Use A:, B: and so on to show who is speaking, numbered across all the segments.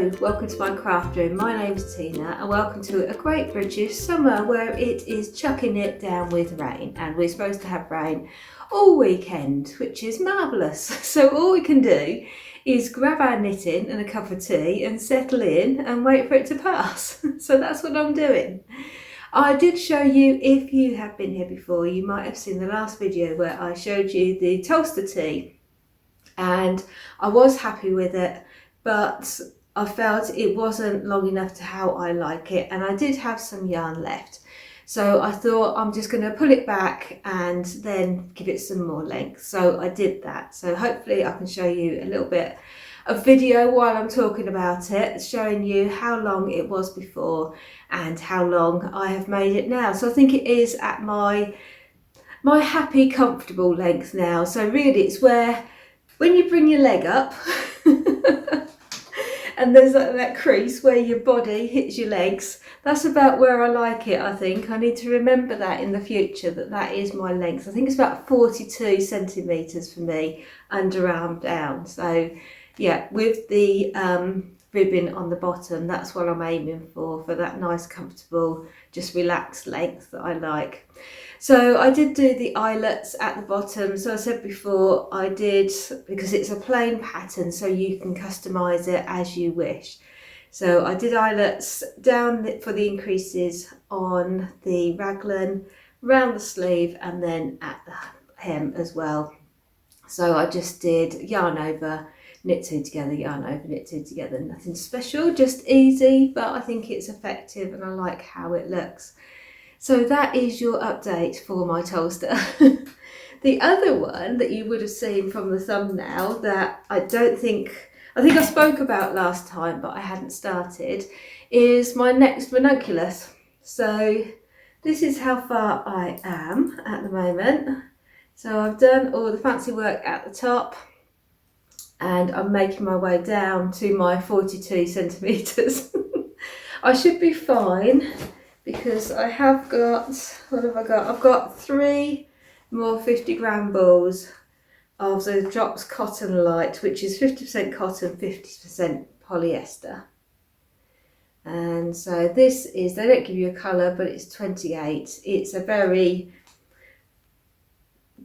A: Hello, welcome to my craft room. My name's Tina and welcome to a great British summer where it is chucking it down with rain, and we're supposed to have rain all weekend, which is marvellous. So all we can do is grab our knitting and a cup of tea and settle in and wait for it to pass. So that's what I'm doing. I did show you, if you have been here before, you might have seen the last video where I showed you the Tolsta Tee, and I was happy with it, but I felt it wasn't long enough to how I like it, and I did have some yarn left. So I thought I'm just going to pull it back and then give it some more length. So I did that. So hopefully I can show you a little bit of video while I'm talking about it, showing you how long it was before and how long I have made it now. So I think it is at my happy, comfortable length now. So really it's where, when you bring your leg up, and there's that crease where your body hits your legs, that's about where I like it, I think. I need to remember that in the future, that is my length. I think it's about 42 centimetres for me, underarm down. So yeah, with the ribbon on the bottom, that's what I'm aiming for that nice, comfortable, just relaxed length that I like. So I did do the eyelets at the bottom. So I said before, I did, because it's a plain pattern, so you can customise it as you wish. So I did eyelets down for the increases on the raglan, around the sleeve, and then at the hem as well. So I just did yarn over, knit two together, yarn over, knit two together. Nothing special, just easy, but I think it's effective and I like how it looks. So that is your update for my Tolsta. The other one that you would have seen from the thumbnail that I think I spoke about last time, but I hadn't started, is my next Ranunculus. So this is how far I am at the moment. So I've done all the fancy work at the top, and I'm making my way down to my 42 centimetres. I should be fine, because I have got, what have I got? I've got 3 more 50-gram balls of the Drops Cotton Light, which is 50% cotton, 50% polyester. And so this is, they don't give you a colour, but it's 28. It's a very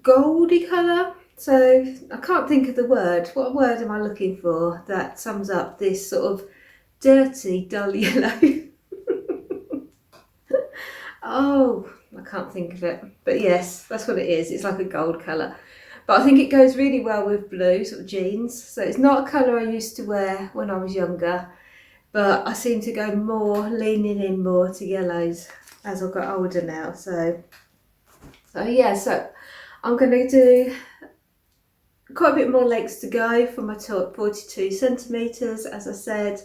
A: goldy colour. So I can't think of the word. What word am I looking for that sums up this sort of dirty, dull yellow? Oh, I can't think of it. But yes, that's what it is. It's like a gold colour. But I think it goes really well with blue sort of jeans. So it's not a colour I used to wear when I was younger, but I seem to go more, leaning in more to yellows as I've got older now. So yeah, so I'm going to do quite a bit more legs to go for my 42 centimetres, as I said.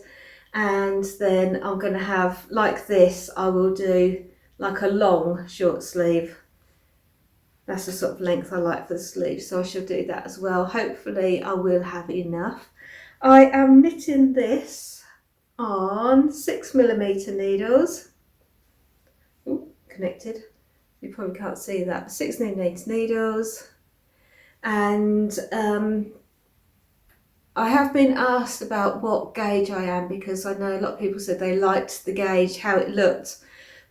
A: And then I'm going to have, like this, I will do like a long short sleeve. That's the sort of length I like for the sleeve, so I shall do that as well. Hopefully I will have enough. I am knitting this on 6mm needles. Ooh, connected. You probably can't see that. 6mm needles. And I have been asked about what gauge I am, because I know a lot of people said they liked the gauge, how it looked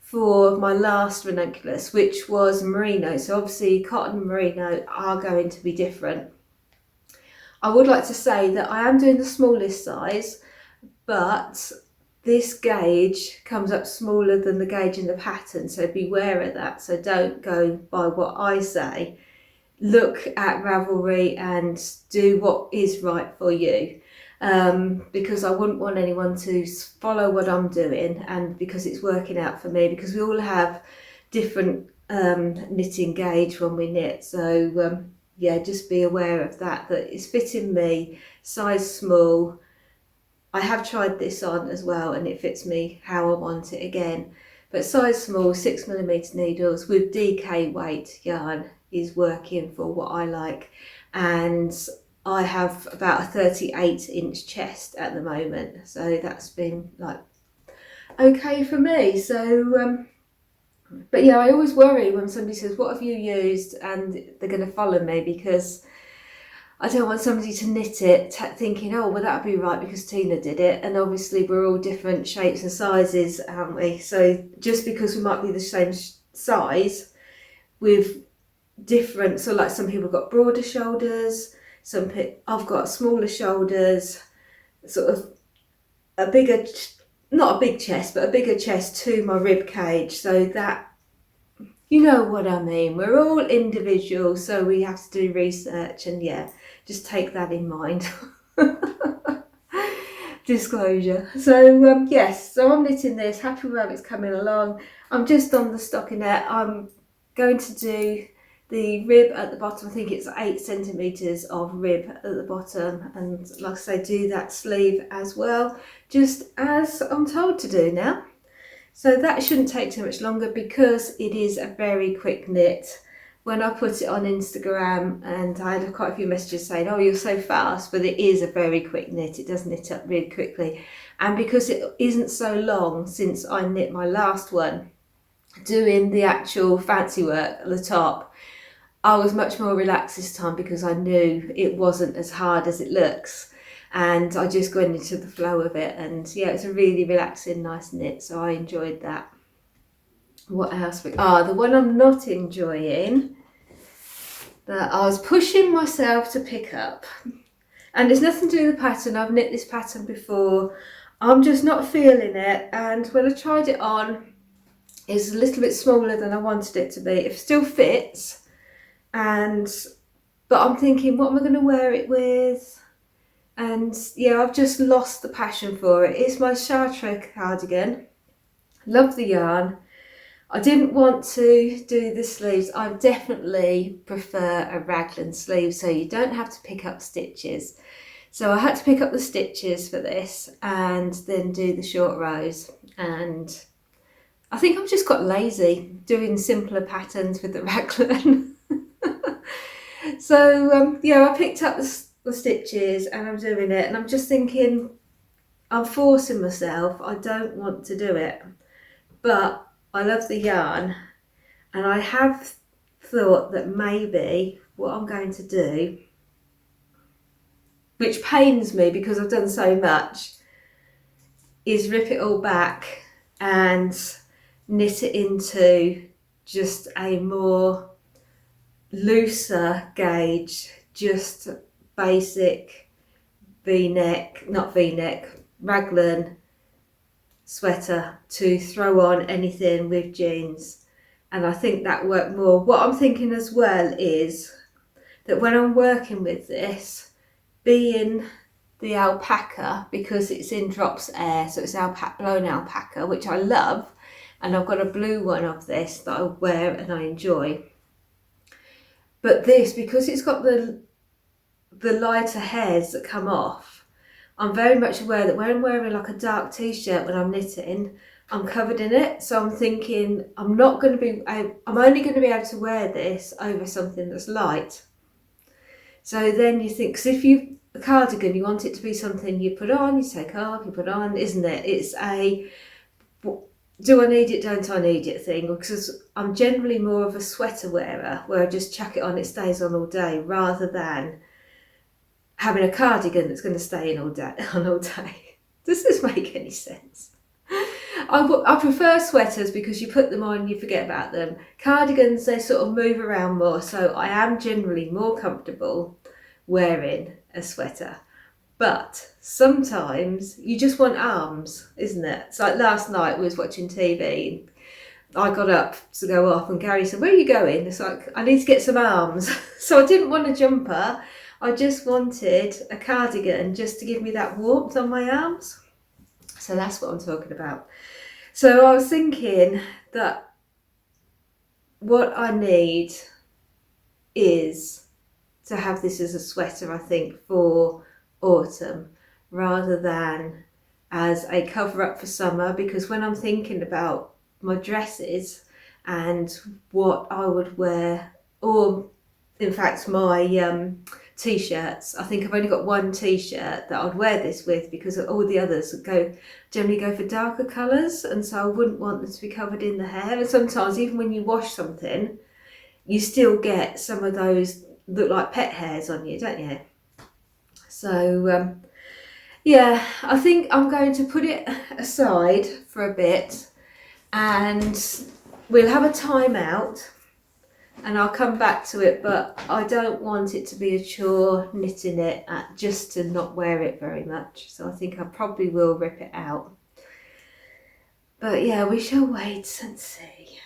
A: for my last Ranunculus, which was merino. So obviously cotton and merino are going to be different. I would like to say that I am doing the smallest size, but this gauge comes up smaller than the gauge in the pattern, so beware of that. So don't go by what I say. Look at Ravelry and do what is right for you, because I wouldn't want anyone to follow what I'm doing, and because it's working out for me, because we all have different knitting gauge when we knit. So yeah, just be aware of that it's fitting me, size small. I have tried this on as well and it fits me how I want it again, but size small, 6mm needles with DK weight yarn is working for what I like. And I have about a 38-inch chest at the moment, so that's been like okay for me. So but yeah, I always worry when somebody says, what have you used, and they're going to follow me, because I don't want somebody to knit it thinking, oh, well, that'd be right because Tina did it. And obviously we're all different shapes and sizes, aren't we? So just because we might be the same size with different, so like some people got broader shoulders, I've got smaller shoulders, sort of a bigger, not a big chest, but a bigger chest to my rib cage. So that, you know what I mean. We're all individual, so we have to do research, and yeah, just take that in mind. Disclosure. So yes, so I'm knitting this, happy with how it's coming along. I'm just on the stockinette. I'm going to do the rib at the bottom. I think it's 8 centimetres of rib at the bottom, and like I say, do that sleeve as well, just as I'm told to do now. So that shouldn't take too much longer because it is a very quick knit. When I put it on Instagram, and I had quite a few messages saying, oh, you're so fast, but it is a very quick knit. It does knit up really quickly. And because it isn't so long since I knit my last one, doing the actual fancy work at the top, I was much more relaxed this time because I knew it wasn't as hard as it looks. And I just went into the flow of it. And yeah, it's a really relaxing, nice knit. So I enjoyed that. What else? The one I'm not enjoying, that I was pushing myself to pick up. And it's nothing to do with the pattern. I've knit this pattern before. I'm just not feeling it. And when I tried it on, it's a little bit smaller than I wanted it to be. It still fits. But I'm thinking, what am I going to wear it with? And yeah, I've just lost the passion for it. It's my Chartres cardigan. Love the yarn. I didn't want to do the sleeves. I definitely prefer a raglan sleeve, so you don't have to pick up stitches. So I had to pick up the stitches for this and then do the short rows. And I think I've just got lazy doing simpler patterns with the raglan. So yeah, I picked up the stitches and I'm doing it, and I'm just thinking, I'm forcing myself. I don't want to do it, but I love the yarn, and I have thought that maybe what I'm going to do, which pains me because I've done so much, is rip it all back and knit it into just a more looser gauge, just basic V-neck, not V-neck, raglan sweater to throw on anything with jeans. And I think that worked more. What I'm thinking as well is that when I'm working with this, being the alpaca, because it's in drops air, so it's blown alpaca, which I love, and I've got a blue one of this that I wear and I enjoy. But this, because it's got the lighter hairs that come off, I'm very much aware that when I'm wearing like a dark t-shirt when I'm knitting, I'm covered in it. So I'm thinking I'm only going to be able to wear this over something that's light. So then you think, because if a cardigan, you want it to be something you put on, you take off, you put on, isn't it? It's a do I need it, don't I need it thing, because I'm generally more of a sweater wearer where I just chuck it on, it stays on all day, rather than having a cardigan that's going to stay in on all day. Does this make any sense? I prefer sweaters because you put them on, you forget about them. Cardigans, they sort of move around more, so I am generally more comfortable wearing a sweater. But sometimes you just want arms, isn't it? It's like last night we was watching TV. I got up to go off and Gary said, where are you going? It's like, I need to get some arms. So I didn't want a jumper. I just wanted a cardigan just to give me that warmth on my arms. So that's what I'm talking about. So I was thinking that what I need is to have this as a sweater, I think, for autumn rather than as a cover up for summer, because when I'm thinking about my dresses and what I would wear, or in fact my t-shirts, I think I've only got one t-shirt that I'd wear this with, because all the others generally go for darker colours, and so I wouldn't want them to be covered in the hair. And sometimes even when you wash something, you still get some of those look like pet hairs on you, don't you? So yeah, I think I'm going to put it aside for a bit and we'll have a time out and I'll come back to it, but I don't want it to be a chore knitting it just to not wear it very much. So I think I probably will rip it out. But yeah, we shall wait and see.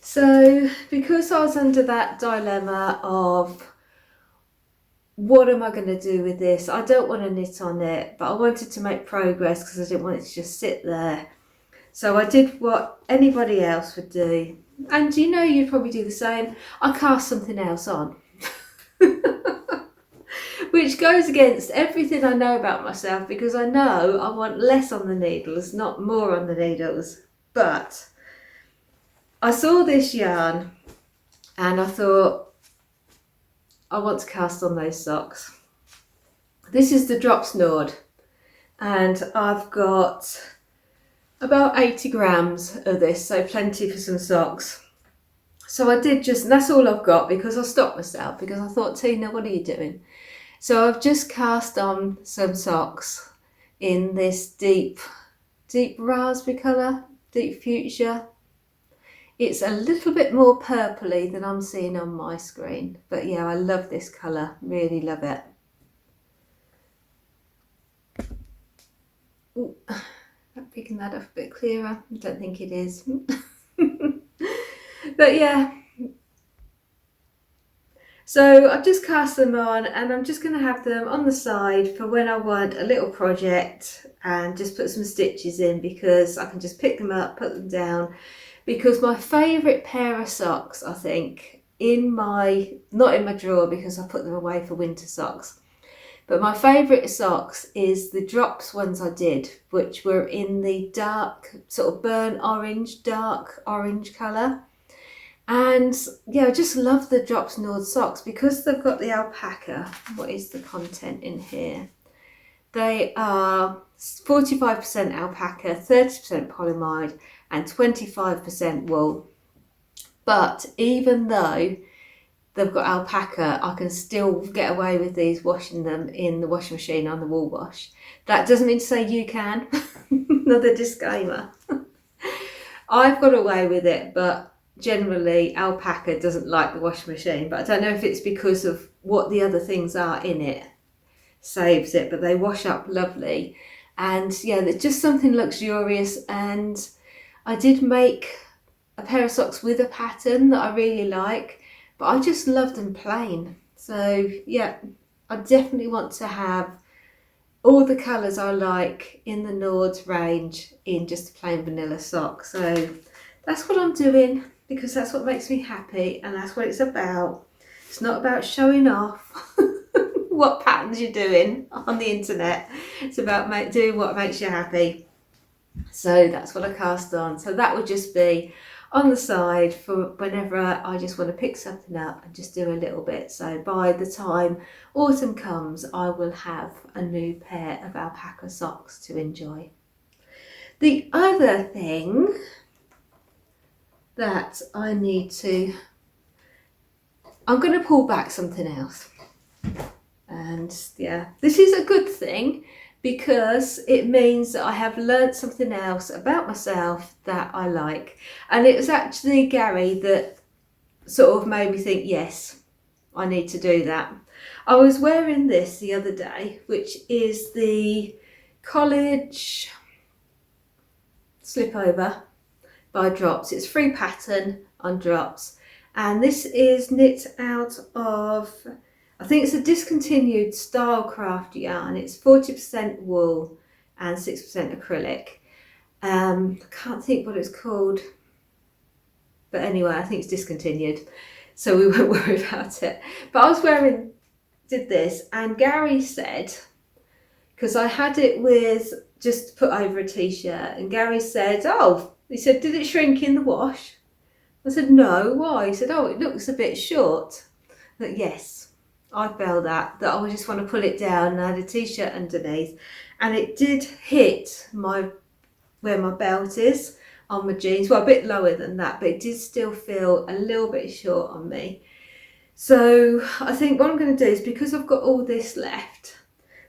A: So because I was under that dilemma of what am I going to do with this? I don't want to knit on it, but I wanted to make progress because I didn't want it to just sit there. So I did what anybody else would do. And you know, you'd probably do the same. I cast something else on. Which goes against everything I know about myself, because I know I want less on the needles, not more on the needles. But I saw this yarn and I thought, I want to cast on those socks. This is the drop snored and I've got about 80 grams of this, so plenty for some socks. So I did just, and that's all I've got because I stopped myself because I thought, Tina, what are you doing? So I've just cast on some socks in this deep raspberry colour, deep fuchsia. It's a little bit more purpley than I'm seeing on my screen, but yeah, I love this colour, really love it. Ooh, I'm picking that up a bit clearer. I don't think it is. But yeah, so I've just cast them on and I'm just going to have them on the side for when I want a little project and just put some stitches in, because I can just pick them up, put them down. Because my favourite pair of socks, I think, not in my drawer because I put them away for winter socks, but my favourite socks is the drops ones I did, which were in the dark, sort of burnt orange, dark orange colour. And yeah, I just love the drops Nord socks because they've got the alpaca. What is the content in here? They are 45% alpaca, 30% polyamide and 25% wool. But even though they've got alpaca, I can still get away with these washing them in the washing machine on the wool wash. That doesn't mean to say you can. Another disclaimer. I've got away with it, but generally alpaca doesn't like the washing machine. But I don't know if it's because of what the other things are in it saves it, but they wash up lovely. And yeah, they're just something luxurious. And I did make a pair of socks with a pattern that I really like, but I just love them plain. So yeah, I definitely want to have all the colours I like in the Nords range in just a plain vanilla sock. So that's what I'm doing because that's what makes me happy and that's what it's about. It's not about showing off what patterns you're doing on the internet. It's about doing what makes you happy. So that's what I cast on. So that would just be on the side for whenever I just want to pick something up and just do a little bit. So by the time autumn comes, I will have a new pair of alpaca socks to enjoy. The other thing that I need to, I'm going to pull back something else. And yeah, this is a good thing because it means that I have learnt something else about myself that I like. And it was actually Gary that sort of made me think, yes, I need to do that. I was wearing this the other day, which is the college slipover by Drops. It's free pattern on Drops. And this is knit out of, I think it's a discontinued Stylecraft yarn. It's 40% wool and 6% acrylic. I can't think what it's called, but anyway, I think it's discontinued, so we won't worry about it. But I was did this, and Gary said, because I had it with just put over a t-shirt, and Gary said, he said, did it shrink in the wash? I said, no, why? He said, it looks a bit short. But yes, I felt that I just want to pull it down, and I had a t-shirt underneath, and it did hit where my belt is on my jeans, well a bit lower than that, but it did still feel a little bit short on me. So I think what I'm going to do is, because I've got all this left,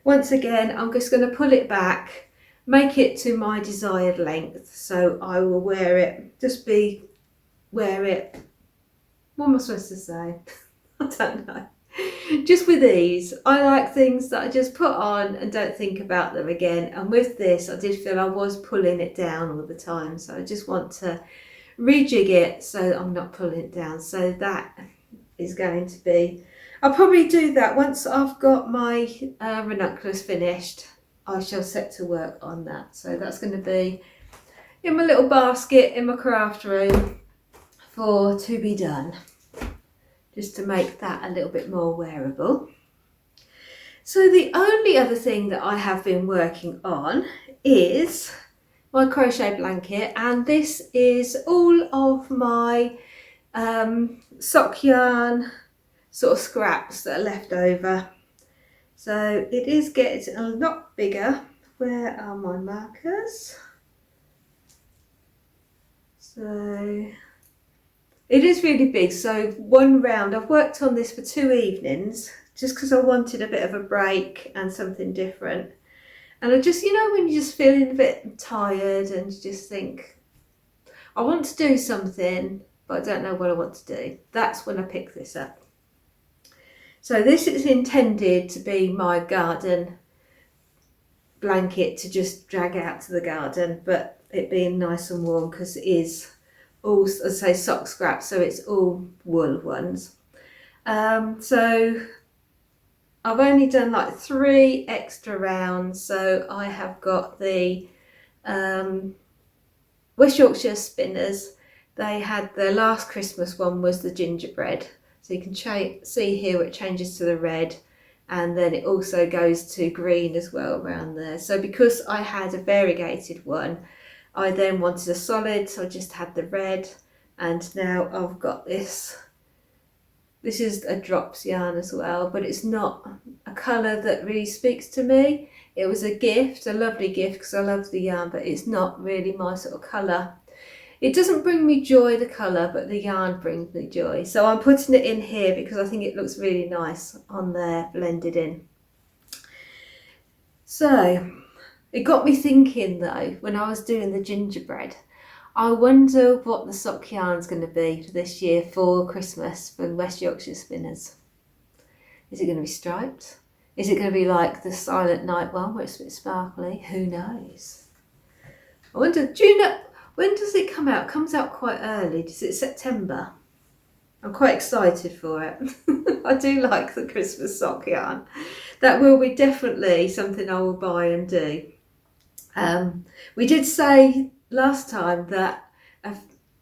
A: once again I'm just going to pull it back, make it to my desired length. So I will wear it, wear it, what am I supposed to say? I don't know. Just with ease. I like things that I just put on and don't think about them again. And with this, I did feel I was pulling it down all the time. So I just want to rejig it so I'm not pulling it down. So that is going to be, I'll probably do that once I've got my ranunculus finished. I shall set to work on that. So that's going to be in my little basket in my craft room for to be done, just to make that a little bit more wearable. So the only other thing that I have been working on is my crochet blanket, and this is all of my sock yarn sort of scraps that are left over. So it is getting a lot bigger. Where are my markers? So it is really big. So one round, I've worked on this for 2 evenings just because I wanted a bit of a break and something different. And I just, you know, when you're just feeling a bit tired and you just think, I want to do something, but I don't know what I want to do. That's when I pick this up. So this is intended to be my garden blanket to just drag out to the garden, but it being nice and warm because it is all, as I say, sock scraps, so it's all wool ones. So I've only done like 3 extra rounds. So I have got the West Yorkshire spinners. They had their last Christmas one was the gingerbread. So you can see here it changes to the red, and then it also goes to green as well around there. So because I had a variegated one, I then wanted a solid, so I just had the red, and now I've got this. This is a drops yarn as well, but it's not a colour that really speaks to me. It was a gift, a lovely gift, because I love the yarn, but it's not really my sort of colour. It doesn't bring me joy, the colour, but the yarn brings me joy. So I'm putting it in here because I think it looks really nice on there, blended in. So it got me thinking though, when I was doing the gingerbread, I wonder what the sock yarn's going to be for this year for Christmas for West Yorkshire Spinners. Is it going to be striped? Is it going to be like the Silent Night one where it's a bit sparkly? Who knows? I wonder, do you know, when does it come out? It comes out quite early. Is it September? I'm quite excited for it. I do like the Christmas sock yarn. That will be definitely something I will buy and do. We did say last time that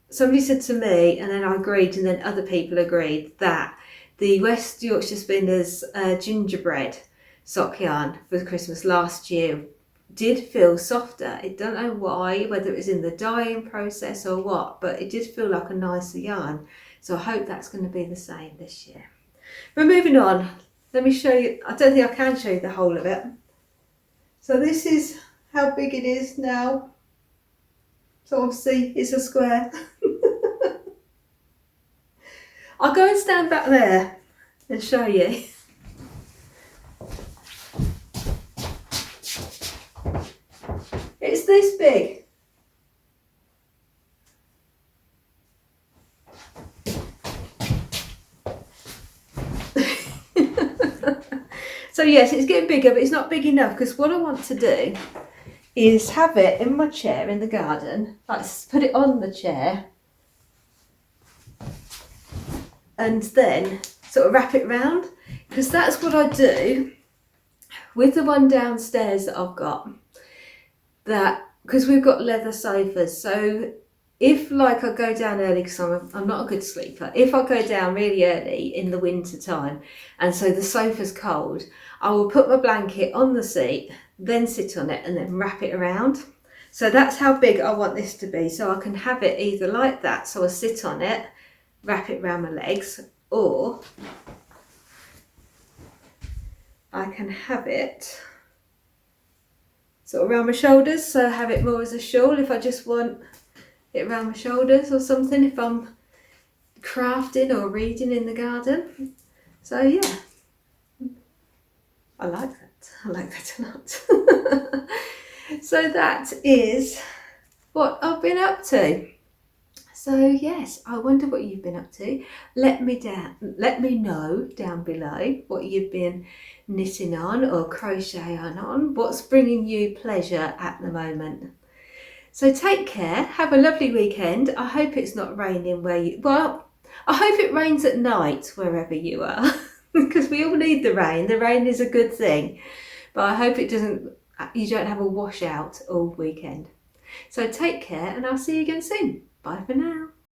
A: somebody said to me, and then I agreed, and then other people agreed, that the West Yorkshire Spinners gingerbread sock yarn for Christmas last year did feel softer. I don't know why, whether it was in the dyeing process or what, but it did feel like a nicer yarn. So I hope that's going to be the same this year. But moving on, let me show you. I don't think I can show you the whole of it. So this is how big it is now. So obviously it's a square. I'll go and stand back there and show you. It's this big. So yes, it's getting bigger, but it's not big enough, because what I want to do is have it in my chair in the garden, like put it on the chair, and then sort of wrap it round, because that's what I do with the one downstairs that I've got. That, because we've got leather sofas, so if like I go down early, because I'm not a good sleeper, if I go down really early in the winter time and so the sofa's cold, I will put my blanket on the seat, then sit on it and then wrap it around. So that's how big I want this to be. So I can have it either like that, so I sit on it, wrap it around my legs, or I can have it sort of around my shoulders, so have it more as a shawl if I just want it around my shoulders or something, if I'm crafting or reading in the garden. So yeah, I like that. I like that a lot. So that is what I've been up to. So yes, I wonder what you've been up to. Let me know down below what you've been knitting on or crocheting on. What's bringing you pleasure at the moment? So take care. Have a lovely weekend. I hope it's not raining where you. Well, I hope it rains at night wherever you are, because we all need the rain. The rain is a good thing, but I hope it doesn't. You don't have a washout all weekend. So take care, and I'll see you again soon. Bye for now.